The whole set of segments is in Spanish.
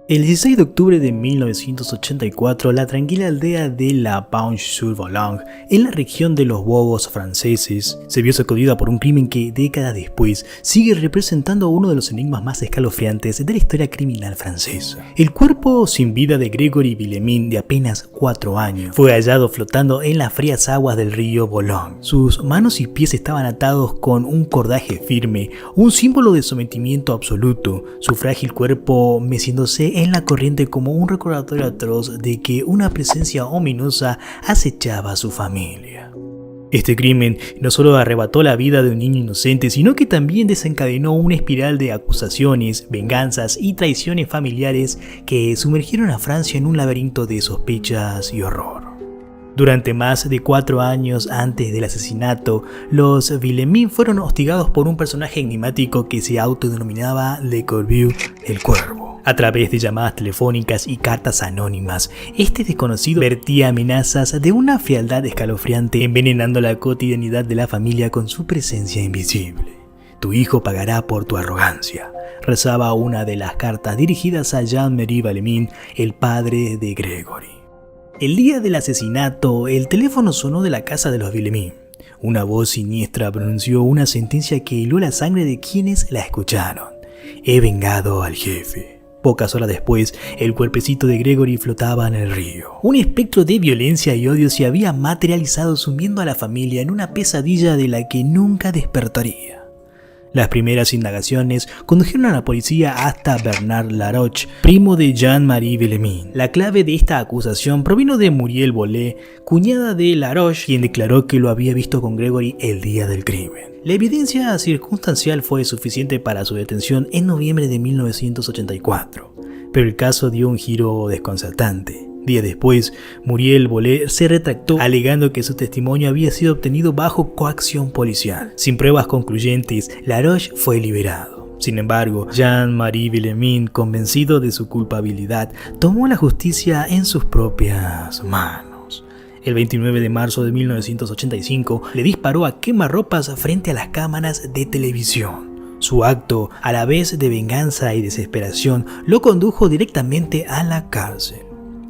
El 16 de octubre de 1984, la tranquila aldea de La Bouche-sur-Boulogne, en la región de los Bobos franceses, se vio sacudida por un crimen que, décadas después, sigue representando uno de los enigmas más escalofriantes de la historia criminal francesa. El cuerpo sin vida de Gregory Villemin, de apenas 4 años, fue hallado flotando en las frías aguas del río Boulogne. Sus manos y pies estaban atados con un cordaje firme, un símbolo de sometimiento absoluto, su frágil cuerpo meciéndose en la corriente como un recordatorio atroz de que una presencia ominosa acechaba a su familia. Este crimen no solo arrebató la vida de un niño inocente, sino que también desencadenó una espiral de acusaciones, venganzas y traiciones familiares que sumergieron a Francia en un laberinto de sospechas y horror. Durante más de 4 años antes del asesinato, los Villemin fueron hostigados por un personaje enigmático que se autodenominaba Le Corbeau, el Cuervo. A través de llamadas telefónicas y cartas anónimas, este desconocido vertía amenazas de una frialdad escalofriante, envenenando la cotidianidad de la familia con su presencia invisible. Tu hijo pagará por tu arrogancia, rezaba una de las cartas dirigidas a Jean-Marie Villemin, el padre de Gregory. El día del asesinato, el teléfono sonó de la casa de los Villemin. Una voz siniestra pronunció una sentencia que heló la sangre de quienes la escucharon. He vengado al jefe. Pocas horas después, el cuerpecito de Gregory flotaba en el río. Un espectro de violencia y odio se había materializado, sumiendo a la familia en una pesadilla de la que nunca despertaría. Las primeras indagaciones condujeron a la policía hasta Bernard Laroche, primo de Jean-Marie Villemin. La clave de esta acusación provino de Muriel Bollet, cuñada de Laroche, quien declaró que lo había visto con Gregory el día del crimen. La evidencia circunstancial fue suficiente para su detención en noviembre de 1984, pero el caso dio un giro desconcertante. Días después, Muriel Bollet se retractó, alegando que su testimonio había sido obtenido bajo coacción policial. Sin pruebas concluyentes, Laroche fue liberado. Sin embargo, Jean-Marie Villemin, convencido de su culpabilidad, tomó la justicia en sus propias manos. El 29 de marzo de 1985, le disparó a quemarropas frente a las cámaras de televisión. Su acto, a la vez de venganza y desesperación, lo condujo directamente a la cárcel.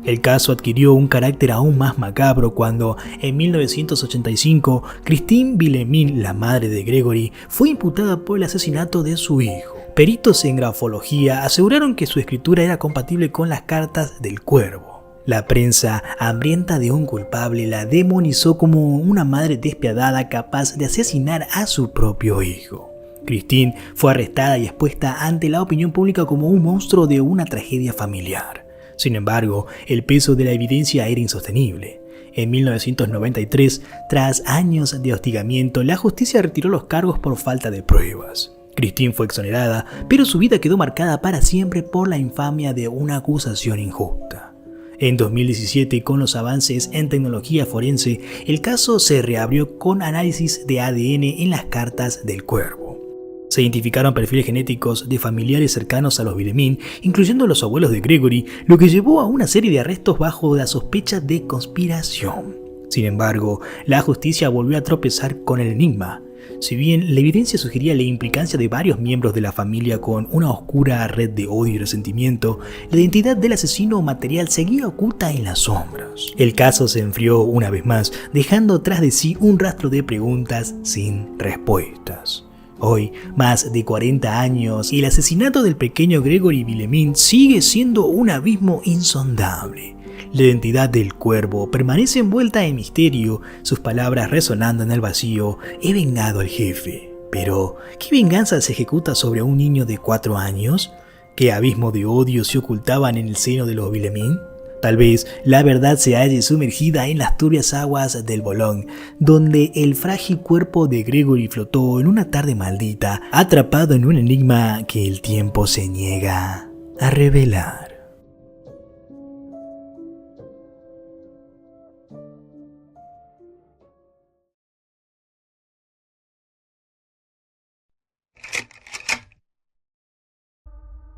El caso adquirió un carácter aún más macabro cuando, en 1985, Christine Villemin, la madre de Gregory, fue imputada por el asesinato de su hijo. Peritos en grafología aseguraron que su escritura era compatible con las cartas del Cuervo. La prensa, hambrienta de un culpable, la demonizó como una madre despiadada capaz de asesinar a su propio hijo. Christine fue arrestada y expuesta ante la opinión pública como un monstruo de una tragedia familiar. Sin embargo, el peso de la evidencia era insostenible. En 1993, tras años de hostigamiento, la justicia retiró los cargos por falta de pruebas. Christine fue exonerada, pero su vida quedó marcada para siempre por la infamia de una acusación injusta. En 2017, con los avances en tecnología forense, el caso se reabrió con análisis de ADN en las cartas del Cuervo. Se identificaron perfiles genéticos de familiares cercanos a los Villemin, incluyendo los abuelos de Gregory, lo que llevó a una serie de arrestos bajo la sospecha de conspiración. Sin embargo, la justicia volvió a tropezar con el enigma. Si bien la evidencia sugería la implicancia de varios miembros de la familia con una oscura red de odio y resentimiento, la identidad del asesino material seguía oculta en las sombras. El caso se enfrió una vez más, dejando tras de sí un rastro de preguntas sin respuestas. Hoy, más de 40 años, y el asesinato del pequeño Gregory Villemin sigue siendo un abismo insondable. La identidad del Cuervo permanece envuelta en misterio, sus palabras resonando en el vacío. He vengado al jefe. Pero, ¿qué venganza se ejecuta sobre un niño de 4 años? ¿Qué abismo de odio se ocultaban en el seno de los Villemin? Tal vez la verdad se halle sumergida en las turbias aguas del Boulogne, donde el frágil cuerpo de Gregory flotó en una tarde maldita, atrapado en un enigma que el tiempo se niega a revelar.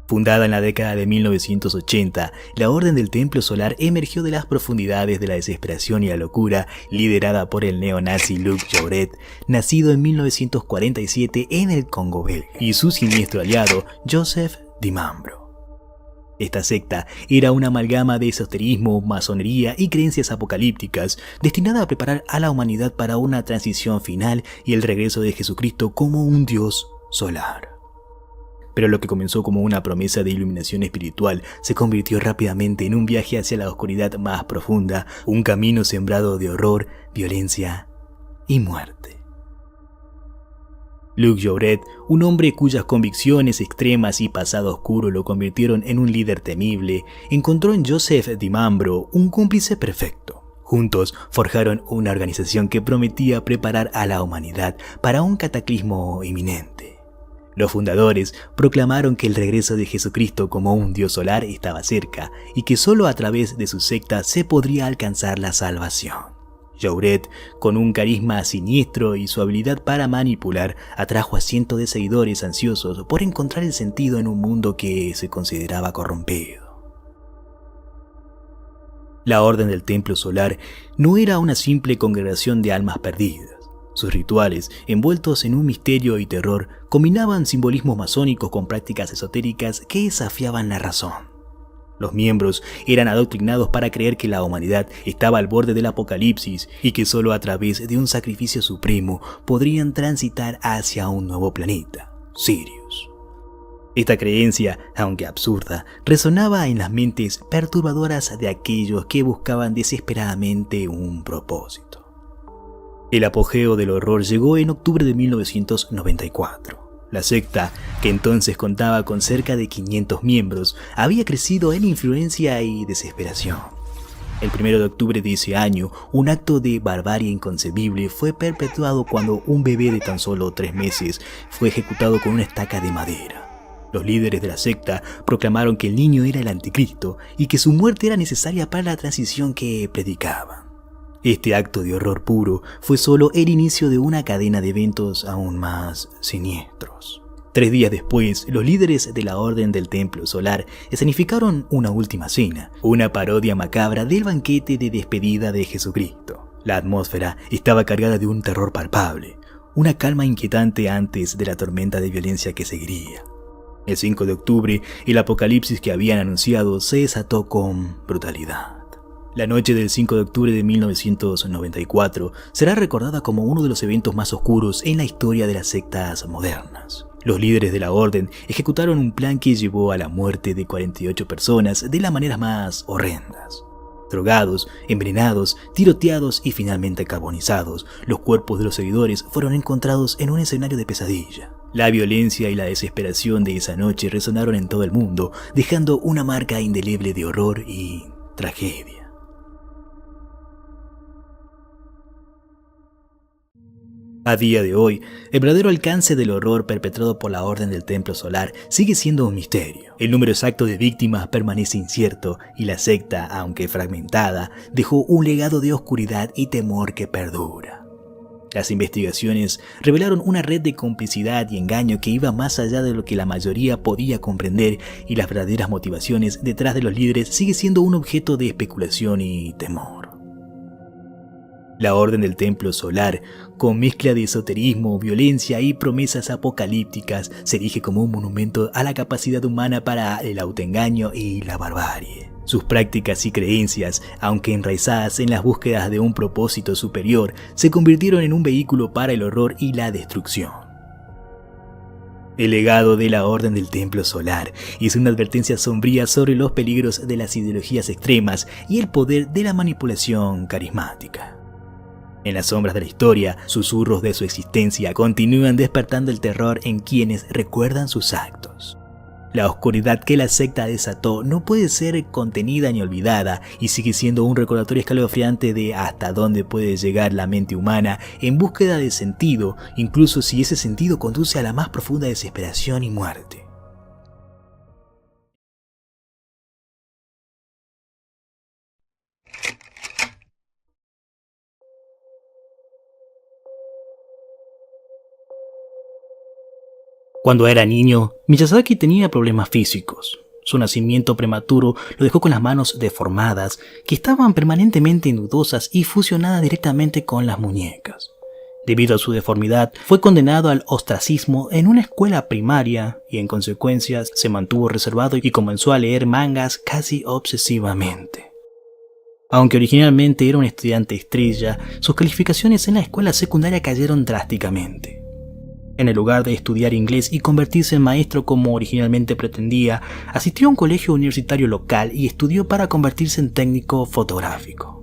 Fundada en la década de 1980, la Orden del Templo Solar emergió de las profundidades de la desesperación y la locura, liderada por el neonazi Luc Jouret, nacido en 1947 en el Congo belga, y su siniestro aliado Joseph Dimambro. Esta secta era una amalgama de esoterismo, masonería y creencias apocalípticas, destinada a preparar a la humanidad para una transición final y el regreso de Jesucristo como un Dios solar. Pero lo que comenzó como una promesa de iluminación espiritual se convirtió rápidamente en un viaje hacia la oscuridad más profunda, un camino sembrado de horror, violencia y muerte. Luc Jouret, un hombre cuyas convicciones extremas y pasado oscuro lo convirtieron en un líder temible, encontró en Joseph Dimambro un cómplice perfecto. Juntos forjaron una organización que prometía preparar a la humanidad para un cataclismo inminente. Los fundadores proclamaron que el regreso de Jesucristo como un Dios solar estaba cerca y que solo a través de su secta se podría alcanzar la salvación. Jouret, con un carisma siniestro y su habilidad para manipular, atrajo a cientos de seguidores ansiosos por encontrar el sentido en un mundo que se consideraba corrompido. La Orden del Templo Solar no era una simple congregación de almas perdidas. Sus rituales, envueltos en un misterio y terror, combinaban simbolismos masónicos con prácticas esotéricas que desafiaban la razón. Los miembros eran adoctrinados para creer que la humanidad estaba al borde del apocalipsis y que solo a través de un sacrificio supremo podrían transitar hacia un nuevo planeta, Sirius. Esta creencia, aunque absurda, resonaba en las mentes perturbadoras de aquellos que buscaban desesperadamente un propósito. El apogeo del horror llegó en octubre de 1994. La secta, que entonces contaba con cerca de 500 miembros, había crecido en influencia y desesperación. El 1 de octubre de ese año, un acto de barbarie inconcebible fue perpetuado cuando un bebé de tan solo 3 meses fue ejecutado con una estaca de madera. Los líderes de la secta proclamaron que el niño era el anticristo y que su muerte era necesaria para la transición que predicaban. Este acto de horror puro fue solo el inicio de una cadena de eventos aún más siniestros. 3 días después, los líderes de la Orden del Templo Solar escenificaron una última cena, una parodia macabra del banquete de despedida de Jesucristo. La atmósfera estaba cargada de un terror palpable, una calma inquietante antes de la tormenta de violencia que seguiría. El 5 de octubre, el apocalipsis que habían anunciado se desató con brutalidad. La noche del 5 de octubre de 1994 será recordada como uno de los eventos más oscuros en la historia de las sectas modernas. Los líderes de la orden ejecutaron un plan que llevó a la muerte de 48 personas de las maneras más horrendas. Drogados, envenenados, tiroteados y finalmente carbonizados, los cuerpos de los seguidores fueron encontrados en un escenario de pesadilla. La violencia y la desesperación de esa noche resonaron en todo el mundo, dejando una marca indeleble de horror y tragedia. A día de hoy, el verdadero alcance del horror perpetrado por la Orden del Templo Solar sigue siendo un misterio. El número exacto de víctimas permanece incierto y la secta, aunque fragmentada, dejó un legado de oscuridad y temor que perdura. Las investigaciones revelaron una red de complicidad y engaño que iba más allá de lo que la mayoría podía comprender, y las verdaderas motivaciones detrás de los líderes sigue siendo un objeto de especulación y temor. La Orden del Templo Solar, con mezcla de esoterismo, violencia y promesas apocalípticas, se erige como un monumento a la capacidad humana para el autoengaño y la barbarie. Sus prácticas y creencias, aunque enraizadas en las búsquedas de un propósito superior, se convirtieron en un vehículo para el horror y la destrucción. El legado de la Orden del Templo Solar es una advertencia sombría sobre los peligros de las ideologías extremas y el poder de la manipulación carismática. En las sombras de la historia, susurros de su existencia continúan despertando el terror en quienes recuerdan sus actos. La oscuridad que la secta desató no puede ser contenida ni olvidada y sigue siendo un recordatorio escalofriante de hasta dónde puede llegar la mente humana en búsqueda de sentido, incluso si ese sentido conduce a la más profunda desesperación y muerte. Cuando era niño, Miyazaki tenía problemas físicos. Su nacimiento prematuro lo dejó con las manos deformadas, que estaban permanentemente nudosas y fusionadas directamente con las muñecas. Debido a su deformidad, fue condenado al ostracismo en una escuela primaria y en consecuencia se mantuvo reservado y comenzó a leer mangas casi obsesivamente. Aunque originalmente era un estudiante estrella, sus calificaciones en la escuela secundaria cayeron drásticamente. En el lugar de estudiar inglés y convertirse en maestro como originalmente pretendía, asistió a un colegio universitario local y estudió para convertirse en técnico fotográfico.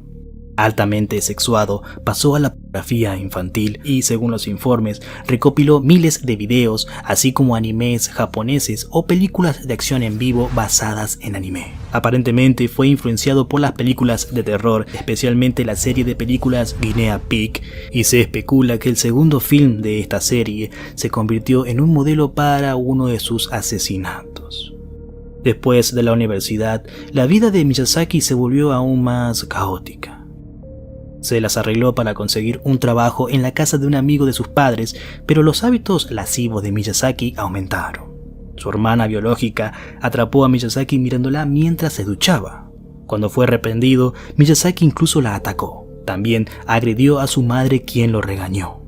Altamente sexuado, pasó a la pornografía infantil y, según los informes, recopiló miles de videos, así como animes japoneses o películas de acción en vivo basadas en anime. Aparentemente fue influenciado por las películas de terror, especialmente la serie de películas Guinea Pig, y se especula que el segundo film de esta serie se convirtió en un modelo para uno de sus asesinatos. Después de la universidad, la vida de Miyazaki se volvió aún más caótica. Se las arregló para conseguir un trabajo en la casa de un amigo de sus padres, pero los hábitos lascivos de Miyazaki aumentaron. Su hermana biológica atrapó a Miyazaki mirándola mientras se duchaba. Cuando fue reprendido, Miyazaki incluso la atacó. También agredió a su madre, quien lo regañó.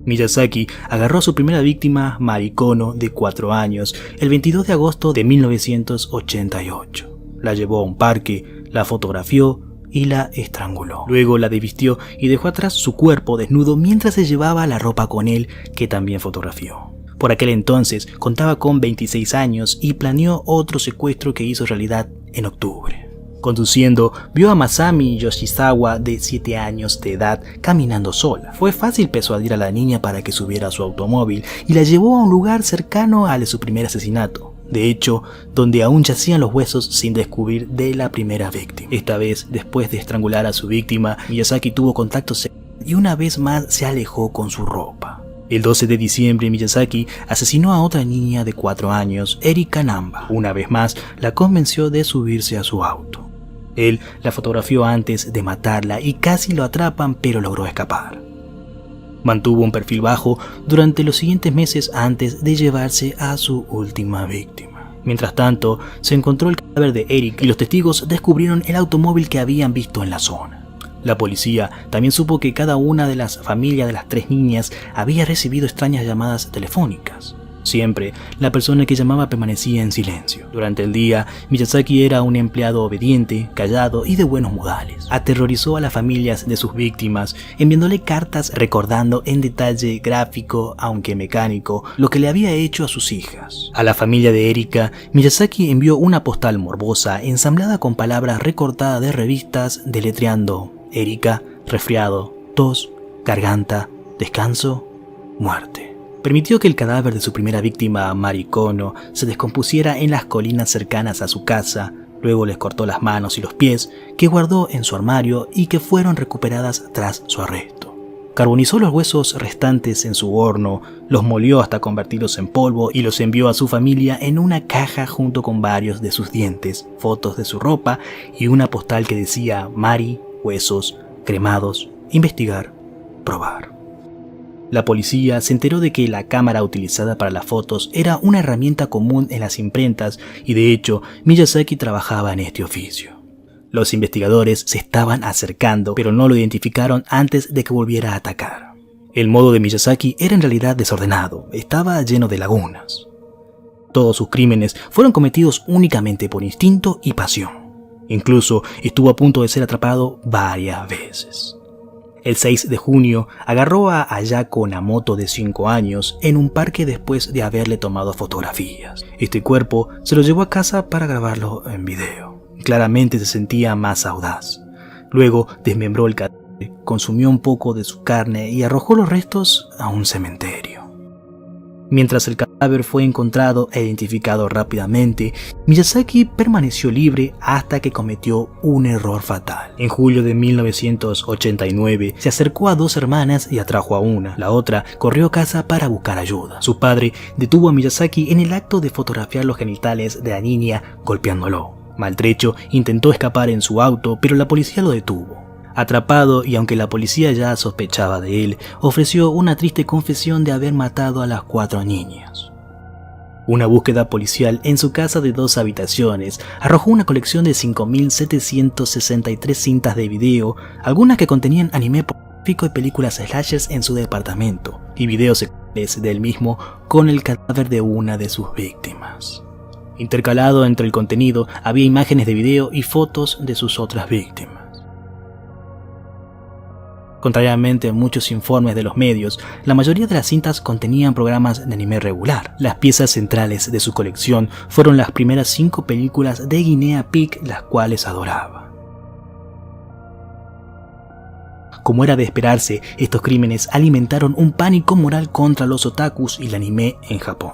Miyazaki agarró a su primera víctima, Mari Kono, de 4 años, el 22 de agosto de 1988. La llevó a un parque, la fotografió y la estranguló. Luego la desvistió y dejó atrás su cuerpo desnudo mientras se llevaba la ropa con él, que también fotografió. Por aquel entonces contaba con 26 años y planeó otro secuestro que hizo realidad en octubre. Conduciendo, vio a Masami Yoshizawa, de 7 años de edad, caminando sola. Fue fácil persuadir a la niña para que subiera a su automóvil y la llevó a un lugar cercano al de su primer asesinato. De hecho, donde aún yacían los huesos sin descubrir de la primera víctima. Esta vez, después de estrangular a su víctima, Miyazaki tuvo contacto sexual y una vez más se alejó con su ropa. El 12 de diciembre, Miyazaki asesinó a otra niña de 4 años, Erika Namba. Una vez más, la convenció de subirse a su auto. Él la fotografió antes de matarla y casi lo atrapan, pero logró escapar. Mantuvo un perfil bajo durante los siguientes meses antes de llevarse a su última víctima. Mientras tanto, se encontró el cadáver de Eric y los testigos descubrieron el automóvil que habían visto en la zona. La policía también supo que cada una de las familias de las 3 niñas había recibido extrañas llamadas telefónicas. Siempre, la persona que llamaba permanecía en silencio. Durante el día, Miyazaki era un empleado obediente, callado y de buenos modales. Aterrorizó a las familias de sus víctimas, enviándole cartas recordando en detalle gráfico, aunque mecánico, lo que le había hecho a sus hijas. A la familia de Erika, Miyazaki envió una postal morbosa ensamblada con palabras recortadas de revistas, deletreando Erika, resfriado, tos, garganta, descanso, muerte. Permitió que el cadáver de su primera víctima, Mari Kono, se descompusiera en las colinas cercanas a su casa. Luego les cortó las manos y los pies, que guardó en su armario y que fueron recuperadas tras su arresto. Carbonizó los huesos restantes en su horno, los molió hasta convertirlos en polvo y los envió a su familia en una caja junto con varios de sus dientes, fotos de su ropa y una postal que decía Mari, huesos, cremados, investigar, probar. La policía se enteró de que la cámara utilizada para las fotos era una herramienta común en las imprentas y de hecho Miyazaki trabajaba en este oficio. Los investigadores se estaban acercando, pero no lo identificaron antes de que volviera a atacar. El modo de Miyazaki era en realidad desordenado, estaba lleno de lagunas. Todos sus crímenes fueron cometidos únicamente por instinto y pasión. Incluso estuvo a punto de ser atrapado varias veces. El 6 de junio agarró a Ayako Namoto, de 5 años, en un parque después de haberle tomado fotografías. Este cuerpo se lo llevó a casa para grabarlo en video. Claramente se sentía más audaz. Luego desmembró el cadáver, consumió un poco de su carne y arrojó los restos a un cementerio. Mientras el cadáver fue encontrado e identificado rápidamente, Miyazaki permaneció libre hasta que cometió un error fatal. En julio de 1989 se acercó a 2 hermanas y atrajo a una. La otra corrió a casa para buscar ayuda. Su padre detuvo a Miyazaki en el acto de fotografiar los genitales de la niña golpeándolo. Maltrecho, intentó escapar en su auto, pero la policía lo detuvo. Atrapado, y aunque la policía ya sospechaba de él, ofreció una triste confesión de haber matado a las 4 niñas. Una búsqueda policial en su casa de 2 habitaciones arrojó una colección de 5.763 cintas de video, algunas que contenían anime pornográfico tráfico de películas slashers en su departamento y videos del mismo con el cadáver de una de sus víctimas. Intercalado entre el contenido había imágenes de video y fotos de sus otras víctimas. Contrariamente a muchos informes de los medios, la mayoría de las cintas contenían programas de anime regular. Las piezas centrales de su colección fueron las primeras 5 películas de Guinea Pig, las cuales adoraba. Como era de esperarse, estos crímenes alimentaron un pánico moral contra los otakus y el anime en Japón.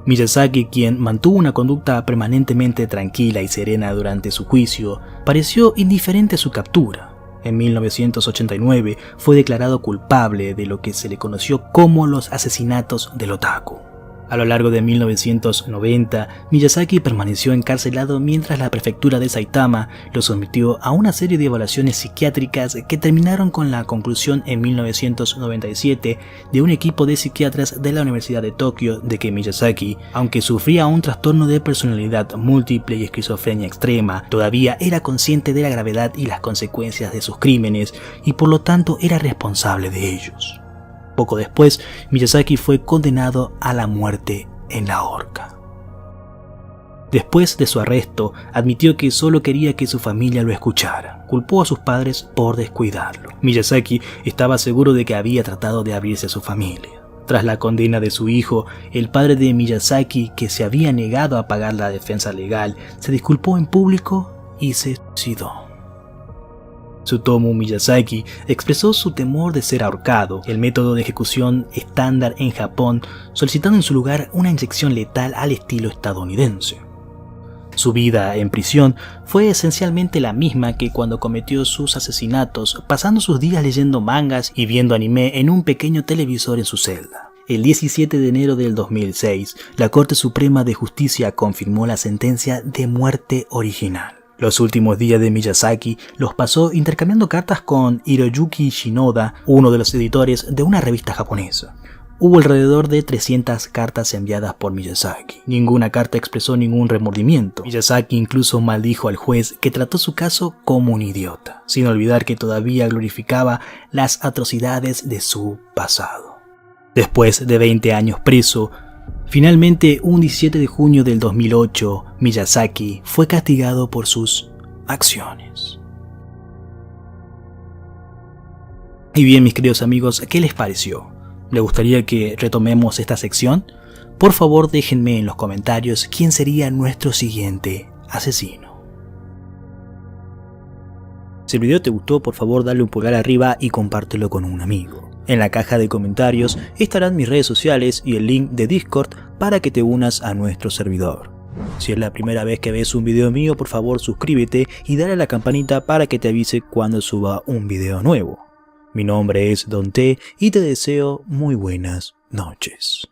Miyazaki, quien mantuvo una conducta permanentemente tranquila y serena durante su juicio, pareció indiferente a su captura. En 1989 fue declarado culpable de lo que se le conoció como los asesinatos del otaku. A lo largo de 1990, Miyazaki permaneció encarcelado mientras la prefectura de Saitama lo sometió a una serie de evaluaciones psiquiátricas que terminaron con la conclusión en 1997 de un equipo de psiquiatras de la Universidad de Tokio de que Miyazaki, aunque sufría un trastorno de personalidad múltiple y esquizofrenia extrema, todavía era consciente de la gravedad y las consecuencias de sus crímenes y por lo tanto era responsable de ellos. Poco después, Miyazaki fue condenado a la muerte en la horca. Después de su arresto, admitió que solo quería que su familia lo escuchara. Culpó a sus padres por descuidarlo. Miyazaki estaba seguro de que había tratado de abrirse a su familia. Tras la condena de su hijo, el padre de Miyazaki, que se había negado a pagar la defensa legal, se disculpó en público y se suicidó. Tsutomu Miyazaki expresó su temor de ser ahorcado, el método de ejecución estándar en Japón, solicitando en su lugar una inyección letal al estilo estadounidense. Su vida en prisión fue esencialmente la misma que cuando cometió sus asesinatos, pasando sus días leyendo mangas y viendo anime en un pequeño televisor en su celda. El 17 de enero del 2006, la Corte Suprema de Justicia confirmó la sentencia de muerte original. Los últimos días de Miyazaki los pasó intercambiando cartas con Hiroyuki Shinoda, uno de los editores de una revista japonesa. Hubo alrededor de 300 cartas enviadas por Miyazaki. Ninguna carta expresó ningún remordimiento. Miyazaki incluso maldijo al juez que trató su caso como un idiota, sin olvidar que todavía glorificaba las atrocidades de su pasado. Después de 20 años preso, finalmente, un 17 de junio del 2008, Miyazaki fue castigado por sus acciones. Y bien, mis queridos amigos, ¿qué les pareció? ¿Les gustaría que retomemos esta sección? Por favor, déjenme en los comentarios quién sería nuestro siguiente asesino. Si el video te gustó, por favor dale un pulgar arriba y compártelo con un amigo. En la caja de comentarios estarán mis redes sociales y el link de Discord para que te unas a nuestro servidor. Si es la primera vez que ves un video mío, por favor suscríbete y dale a la campanita para que te avise cuando suba un video nuevo. Mi nombre es Don T y te deseo muy buenas noches.